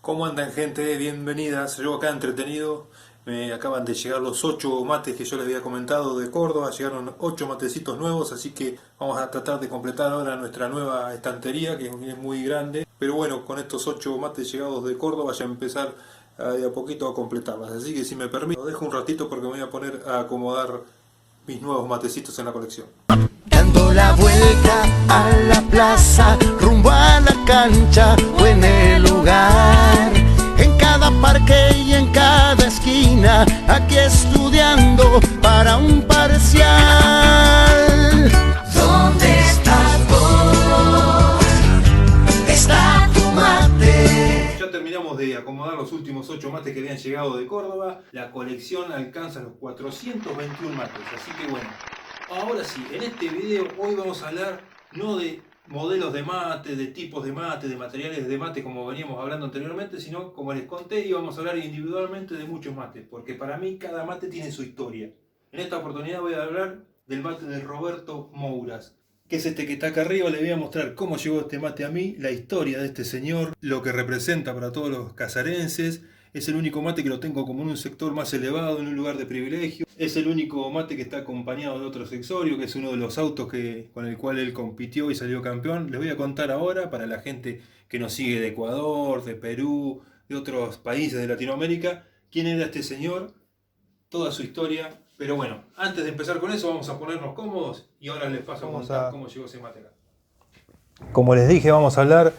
¿Cómo andan, gente? Bienvenidas. Yo acá entretenido. Me acaban de llegar los 8 mates que yo les había comentado de Córdoba. Llegaron 8 matecitos nuevos, así que vamos a tratar de completar ahora nuestra nueva estantería, que es muy grande. Pero bueno, con estos 8 mates llegados de Córdoba ya empezar de a poquito a completarlas. Así que si me permite, lo dejo un ratito porque me voy a poner a acomodar mis nuevos matecitos en la colección. Dando la vuelta a la plaza, rumbo a la cancha o en el lugar. En cada parque y en cada esquina, aquí estudiando para un parcial. ¿Dónde estás vos? Está tu mate. Ya terminamos de acomodar los últimos 8 mates que habían llegado de Córdoba. La colección alcanza los 421 mates, así que bueno. Ahora sí, en este video hoy vamos a hablar no de modelos de mate, de tipos de mate, de materiales de mate como veníamos hablando anteriormente, sino como les conté íbamos a hablar individualmente de muchos mates, porque para mí cada mate tiene su historia. En esta oportunidad voy a hablar del mate de Roberto Mouras, que es este que está acá arriba. Les voy a mostrar cómo llegó este mate a mí, la historia de este señor, lo que representa para todos los casarenses. Es el único mate que lo tengo como en un sector más elevado, en un lugar de privilegio. Es el único mate que está acompañado de otro accesorio, que es uno de los autos con el cual él compitió y salió campeón. Les voy a contar ahora, para la gente que nos sigue de Ecuador, de Perú, de otros países de Latinoamérica, quién era este señor, toda su historia. Pero bueno, antes de empezar con eso vamos a ponernos cómodos y ahora les paso a contar cómo llegó ese mate acá. Como les dije, vamos a hablar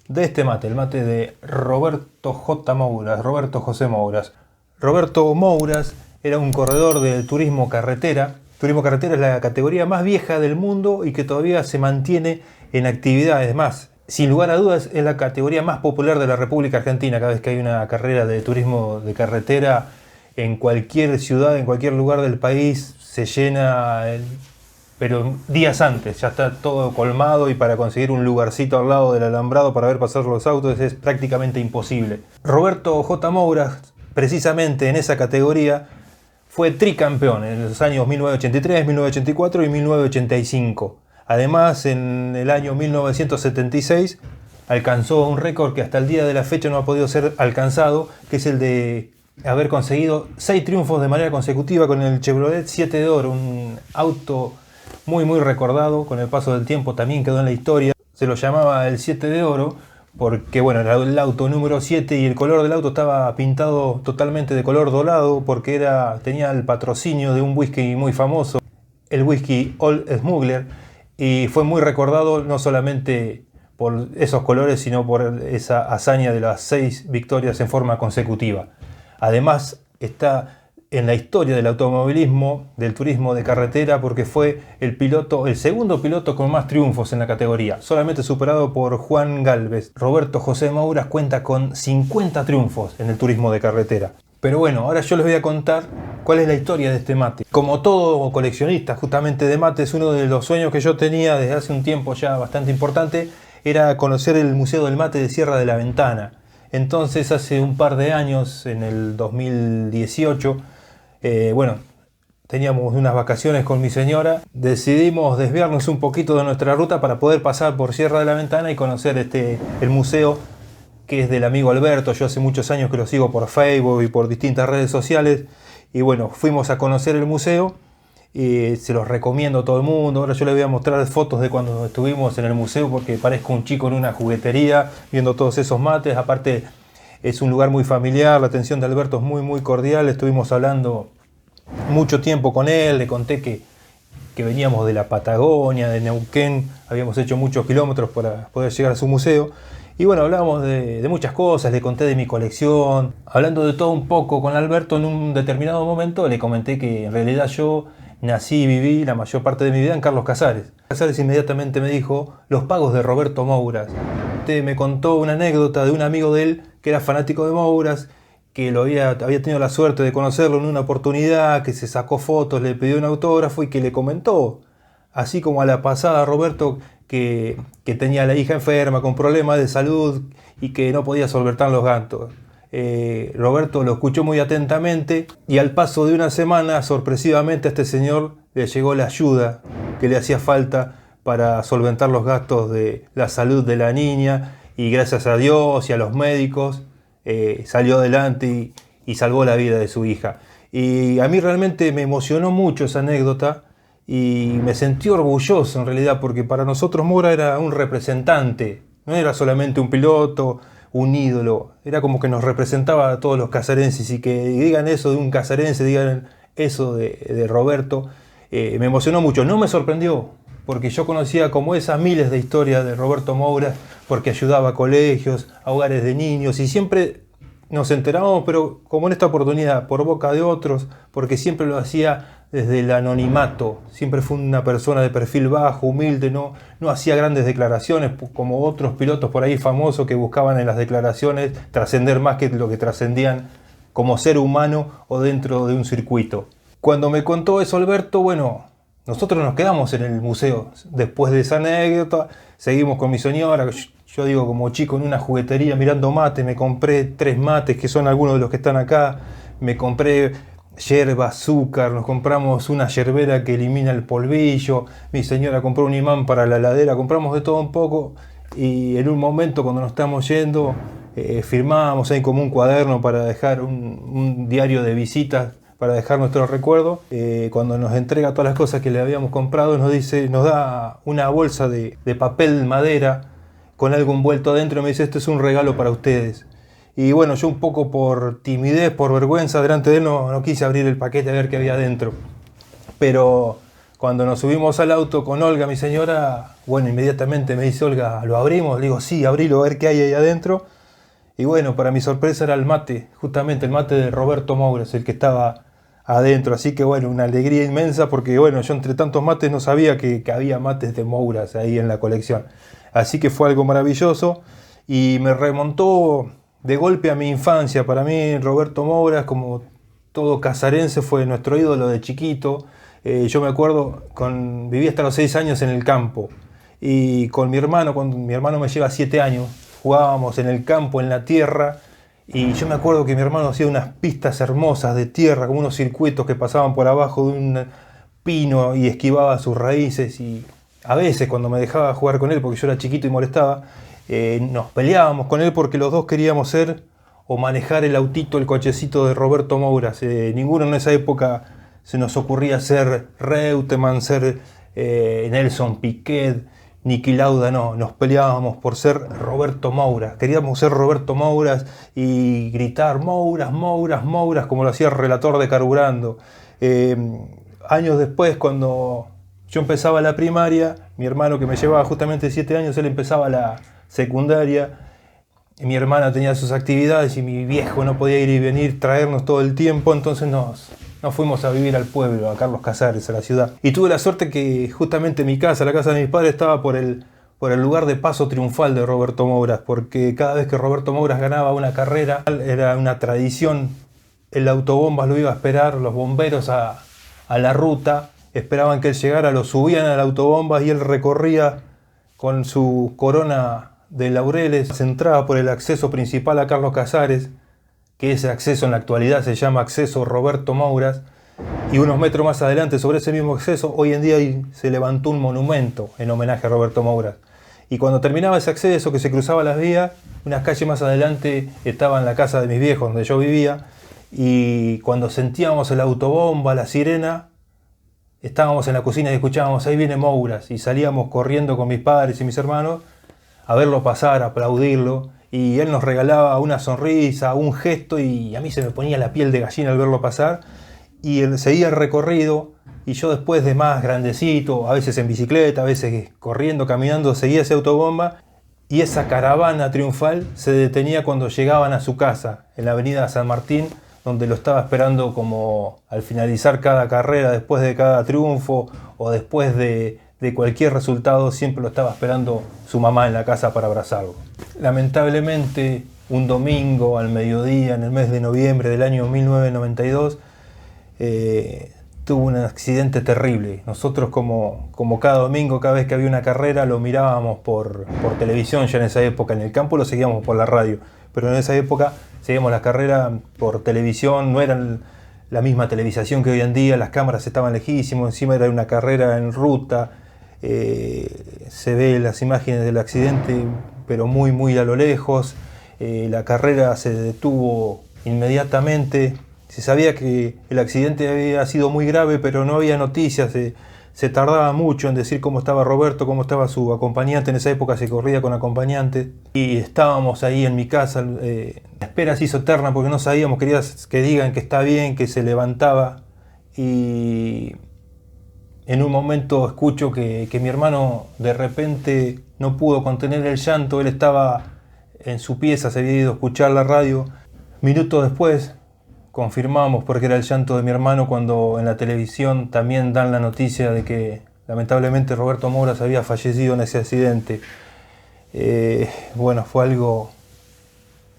de este mate, el mate de Roberto J. Mouras, Roberto José Mouras. Roberto Mouras era un corredor del turismo carretera. Turismo carretera es la categoría más vieja del mundo y que todavía se mantiene en actividad. Es más, sin lugar a dudas, es la categoría más popular de la República Argentina. Cada vez que hay una carrera de turismo de carretera en cualquier ciudad, en cualquier lugar del país, se llena pero días antes, ya está todo colmado y para conseguir un lugarcito al lado del alambrado para ver pasar los autos es prácticamente imposible. Roberto J. Mouras, precisamente en esa categoría, fue tricampeón en los años 1983, 1984 y 1985. Además, en el año 1976 alcanzó un récord que hasta el día de la fecha no ha podido ser alcanzado, que es el de haber conseguido 6 triunfos de manera consecutiva con el Chevrolet 7 de Oro, un auto muy recordado con el paso del tiempo, también quedó en la historia. Se lo llamaba el 7 de Oro porque bueno, era el auto número 7 y el color del auto estaba pintado totalmente de color dorado porque tenía el patrocinio de un whisky muy famoso, el whisky Old Smuggler, y fue muy recordado no solamente por esos colores sino por esa hazaña de las 6 victorias en forma consecutiva. Además está en la historia del automovilismo, del turismo de carretera, porque fue el segundo piloto con más triunfos en la categoría, solamente superado por Juan Gálvez. Roberto José Mouras cuenta con 50 triunfos en el turismo de carretera. Pero bueno, ahora yo les voy a contar cuál es la historia de este mate. Como todo coleccionista justamente de mates, uno de los sueños que yo tenía desde hace un tiempo ya bastante importante era conocer el Museo del Mate de Sierra de la Ventana. Entonces hace un par de años, en el 2018, teníamos unas vacaciones con mi señora, decidimos desviarnos un poquito de nuestra ruta para poder pasar por Sierra de la Ventana y conocer el museo que es del amigo Alberto. Yo hace muchos años que lo sigo por Facebook y por distintas redes sociales y bueno, fuimos a conocer el museo y se los recomiendo a todo el mundo. Ahora yo les voy a mostrar fotos de cuando estuvimos en el museo porque parezco un chico en una juguetería viendo todos esos mates. Aparte es un lugar muy familiar, la atención de Alberto es muy cordial. Estuvimos hablando mucho tiempo con él, le conté que veníamos de la Patagonia, de Neuquén, habíamos hecho muchos kilómetros para poder llegar a su museo. Y bueno, hablábamos de muchas cosas, le conté de mi colección, hablando de todo un poco con Alberto. En un determinado momento le comenté que en realidad yo nací y viví la mayor parte de mi vida en Carlos Casares. Casares inmediatamente me dijo los pagos de Roberto Mouras. Me contó una anécdota de un amigo de él que era fanático de Mouras, que había tenido la suerte de conocerlo en una oportunidad, que se sacó fotos, le pidió un autógrafo y que le comentó, así como a la pasada, Roberto, que tenía a la hija enferma con problemas de salud y que no podía solventar los gastos. Roberto lo escuchó muy atentamente y al paso de una semana, sorpresivamente, a este señor le llegó la ayuda que le hacía falta para solventar los gastos de la salud de la niña y gracias a Dios y a los médicos salió adelante y salvó la vida de su hija. Y a mí realmente me emocionó mucho esa anécdota y me sentí orgulloso en realidad, porque para nosotros Moura era un representante, no era solamente un piloto, un ídolo, era como que nos representaba a todos los casarenses, y que digan eso de un casarense, digan eso de Roberto, me emocionó mucho. No me sorprendió, porque yo conocía como esas miles de historias de Roberto Moura, porque ayudaba a colegios, a hogares de niños, y siempre nos enterábamos, pero como en esta oportunidad, por boca de otros, porque siempre lo hacía desde el anonimato. Siempre fue una persona de perfil bajo, humilde, no hacía grandes declaraciones como otros pilotos por ahí famosos que buscaban en las declaraciones trascender más que lo que trascendían como ser humano o dentro de un circuito. Cuando me contó eso Alberto, bueno, nosotros nos quedamos en el museo. Después de esa anécdota, seguimos con mi señora, yo digo como chico, en una juguetería mirando mates. Me compré 3 mates, que son algunos de los que están acá. Me compré yerba, azúcar, nos compramos una yerbera que elimina el polvillo. Mi señora compró un imán para la heladera, compramos de todo un poco. Y en un momento, cuando nos estamos yendo, firmábamos ahí como un cuaderno para dejar un diario de visitas, para dejar nuestro recuerdo. Cuando nos entrega todas las cosas que le habíamos comprado, nos da una bolsa de papel madera con algo envuelto adentro y me dice: esto es un regalo para ustedes. Y bueno, yo un poco por timidez, por vergüenza, delante de él no quise abrir el paquete a ver qué había adentro. Pero cuando nos subimos al auto con Olga, mi señora, bueno, inmediatamente me dice: Olga, ¿lo abrimos? Le digo: sí, abrilo, a ver qué hay ahí adentro. Y bueno, para mi sorpresa era el mate, justamente el mate de Roberto Moura, el que estaba adentro. Así que bueno, una alegría inmensa, porque bueno, yo entre tantos mates no sabía que había mates de Mouras ahí en la colección. Así que fue algo maravilloso y me remontó de golpe a mi infancia. Para mí Roberto Moura, como todo casarense, fue nuestro ídolo de chiquito. Yo me acuerdo, viví hasta los 6 años en el campo, y con mi hermano, cuando mi hermano me lleva 7 años, jugábamos en el campo, en la tierra, y yo me acuerdo que mi hermano hacía unas pistas hermosas de tierra, como unos circuitos que pasaban por abajo de un pino y esquivaba sus raíces. Y a veces cuando me dejaba jugar con él, porque yo era chiquito y molestaba, nos peleábamos con él porque los dos queríamos ser o manejar el autito, el cochecito de Roberto Moura. Ninguno en esa época se nos ocurría ser Reutemann, ser Nelson Piquet, Niki Lauda. No, nos peleábamos por ser Roberto Moura. Queríamos ser Roberto Mouras y gritar Mouras, Mouras, Mouras, como lo hacía el relator de Carburando. Años después, cuando yo empezaba la primaria, mi hermano, que me llevaba justamente 7 años, él empezaba la secundaria. Mi hermana tenía sus actividades y mi viejo no podía ir y venir, traernos todo el tiempo, entonces nos fuimos a vivir al pueblo, a Carlos Casares, a la ciudad. Y tuve la suerte que justamente mi casa, la casa de mis padres, estaba por el lugar de paso triunfal de Roberto Mouras, porque cada vez que Roberto Mouras ganaba una carrera, era una tradición, el autobombas lo iba a esperar, los bomberos a la ruta, esperaban que él llegara, lo subían al autobombas y él recorría con su corona de laureles, entraba por el acceso principal a Carlos Casares, que ese acceso en la actualidad se llama Acceso Roberto Mouras, y unos metros más adelante, sobre ese mismo acceso, hoy en día se levantó un monumento en homenaje a Roberto Mouras. Y cuando terminaba ese acceso, que se cruzaba las vías, unas calles más adelante estaba en la casa de mis viejos, donde yo vivía, y cuando sentíamos el autobomba, la sirena, estábamos en la cocina y escuchábamos: ahí viene Mouras, y salíamos corriendo con mis padres y mis hermanos a verlo pasar, a aplaudirlo, y él nos regalaba una sonrisa, un gesto, y a mí se me ponía la piel de gallina al verlo pasar. Y él seguía el recorrido, y yo después, de más grandecito, a veces en bicicleta, a veces corriendo, caminando, seguía ese autobomba, y esa caravana triunfal se detenía cuando llegaban a su casa, en la avenida San Martín, donde lo estaba esperando, como al finalizar cada carrera, después de cada triunfo o después de cualquier resultado, siempre lo estaba esperando su mamá en la casa para abrazarlo. Lamentablemente, un domingo al mediodía, en el mes de noviembre del año 1992, tuvo un accidente terrible. Nosotros, como cada domingo, cada vez que había una carrera, lo mirábamos por televisión. Ya en esa época, en el campo lo seguíamos por la radio, pero en esa época seguíamos la carrera por televisión. No era la misma televisación que hoy en día, las cámaras estaban lejísimos, encima era una carrera en ruta. Se ve las imágenes del accidente, pero muy a lo lejos. La carrera se detuvo inmediatamente. Se sabía que el accidente había sido muy grave, pero no había noticias. Se tardaba mucho en decir cómo estaba Roberto, cómo estaba su acompañante. En esa época se corría con acompañante. Y estábamos ahí en mi casa. La espera se hizo eterna porque no sabíamos, quería que digan que está bien, que se levantaba. Y en un momento escucho que mi hermano de repente no pudo contener el llanto. Él estaba en su pieza, se había ido a escuchar la radio. Minutos después confirmamos, porque era el llanto de mi hermano, cuando en la televisión también dan la noticia de que lamentablemente Roberto Mouras había fallecido en ese accidente. Bueno, fue algo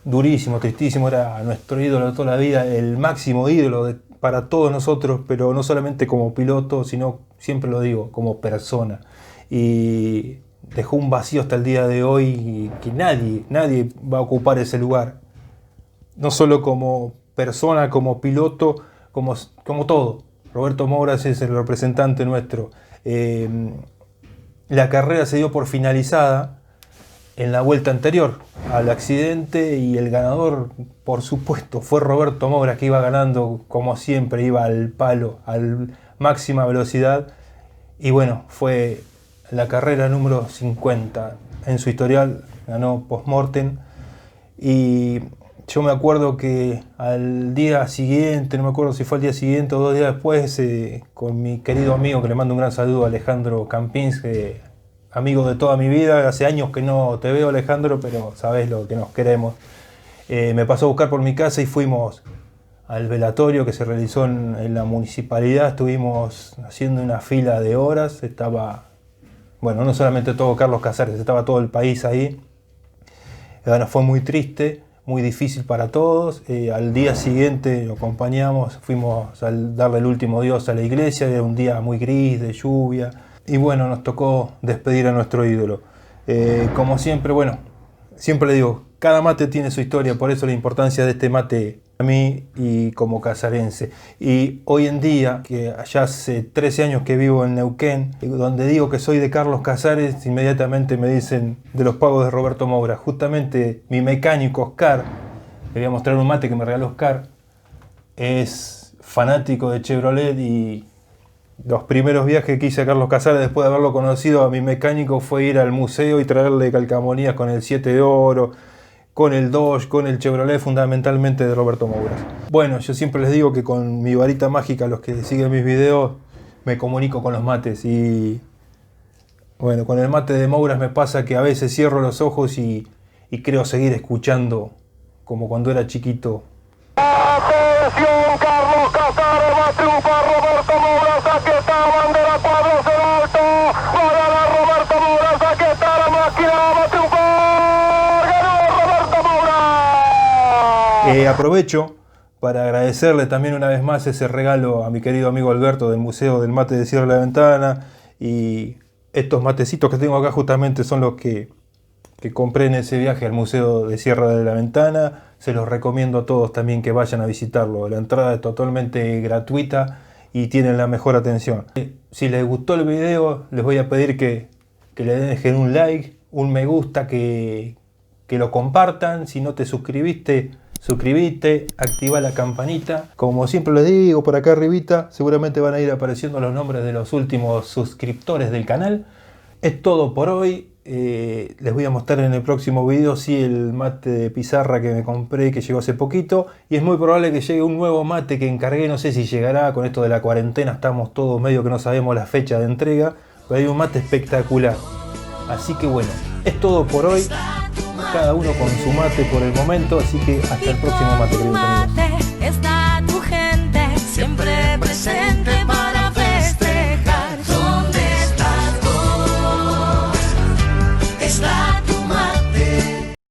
durísimo, tristísimo. Era nuestro ídolo de toda la vida, el máximo ídolo para todos nosotros, pero no solamente como piloto, sino, siempre lo digo, como persona. Y dejó un vacío hasta el día de hoy y que nadie va a ocupar ese lugar. No solo como persona, como piloto, como todo. Roberto Mouras es el representante nuestro. La carrera se dio por finalizada en la vuelta anterior al accidente y el ganador, por supuesto, fue Roberto Mouras, que iba ganando como siempre, iba al palo, a máxima velocidad. Y bueno, fue la carrera número 50 en su historial, ganó post-mortem. Y yo me acuerdo que al día siguiente, no me acuerdo si fue al día siguiente o 2 días después, con mi querido amigo, que le mando un gran saludo, Alejandro Campins, amigo de toda mi vida. Hace años que no te veo, Alejandro, pero sabés lo que nos queremos. Me pasó a buscar por mi casa y fuimos al velatorio que se realizó en la municipalidad. Estuvimos haciendo una fila de horas. Estaba, bueno, no solamente todo Carlos Casares, estaba todo el país ahí. Bueno, fue muy triste, muy difícil para todos. Al día siguiente lo acompañamos, fuimos a darle el último adiós a la iglesia. Era un día muy gris, de lluvia. Y bueno, nos tocó despedir a nuestro ídolo. Como siempre, bueno, siempre le digo, cada mate tiene su historia, por eso la importancia de este mate a mí y como casarense. Y hoy en día, que ya hace 13 años que vivo en Neuquén, donde digo que soy de Carlos Casares, inmediatamente me dicen de los pagos de Roberto Mouras. Justamente mi mecánico Oscar, le voy a mostrar un mate que me regaló Oscar, es fanático de Chevrolet, y los primeros viajes que hice a Carlos Casares después de haberlo conocido a mi mecánico fue ir al museo y traerle calcamonías con el 7 de oro, con el Dodge, con el Chevrolet, fundamentalmente de Roberto Mouras. Bueno, yo siempre les digo que con mi varita mágica, los que siguen mis videos, me comunico con los mates. Y bueno, con el mate de Mouras me pasa que a veces cierro los ojos y creo seguir escuchando como cuando era chiquito. Atención, Carlos Casares, va a triunfar Roberto Mouras, aquí está bandera, cuadros en alto, va a ganar Roberto Mouras, aquí está la máquina, va a triunfar, ganó Roberto Mouras. Aprovecho para agradecerle también una vez más ese regalo a mi querido amigo Alberto del Museo del Mate de Sierra de la Ventana, y estos matecitos que tengo acá justamente son los que compré en ese viaje al Museo de Sierra de la Ventana. Se los recomiendo a todos también que vayan a visitarlo. La entrada es totalmente gratuita y tienen la mejor atención. Si les gustó el video, les voy a pedir que le dejen un like, un me gusta, que lo compartan. Si no te suscribiste, suscribite, activa la campanita. Como siempre les digo, por acá arribita seguramente van a ir apareciendo los nombres de los últimos suscriptores del canal. Es todo por hoy. Les voy a mostrar en el próximo video el mate de pizarra que me compré, que llegó hace poquito, y es muy probable que llegue un nuevo mate que encargué. No sé si llegará, con esto de la cuarentena estamos todos medio que no sabemos la fecha de entrega, pero hay un mate espectacular. Así que bueno, es todo por hoy, cada uno con su mate por el momento, así que hasta el próximo mate, queridos amigos.